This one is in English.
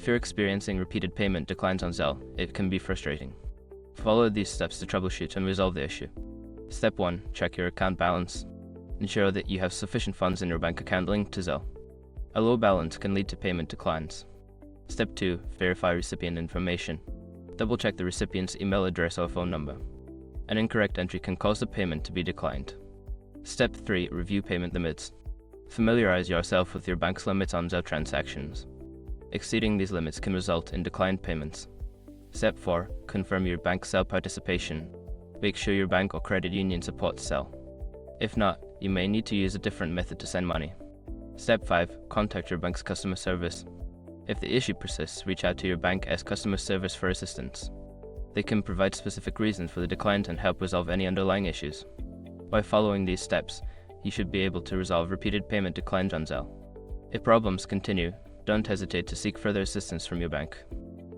you're experiencing repeated payment declines on Zelle, it can be frustrating. Follow these steps to troubleshoot and resolve the issue. Step 1. Check your account balance. Ensure that you have sufficient funds in your bank account linked to Zelle. A low balance can lead to payment declines. Step 2. Verify recipient information. Double-check the recipient's email address or phone number. An incorrect entry can cause the payment to be declined. Step 3. Review payment limits. Familiarize yourself with your bank's limits on Zelle transactions. Exceeding these limits can result in declined payments. Step 4. Confirm your bank's Zelle participation. Make sure your bank or credit union supports Zelle. If not, you may need to use a different method to send money. Step 5. Contact your bank's customer service. If the issue persists, reach out to your bank as customer service for assistance. They can provide specific reasons for the decline and help resolve any underlying issues. By following these steps, you should be able to resolve repeated payment declines on Zelle. If problems continue, don't hesitate to seek further assistance from your bank.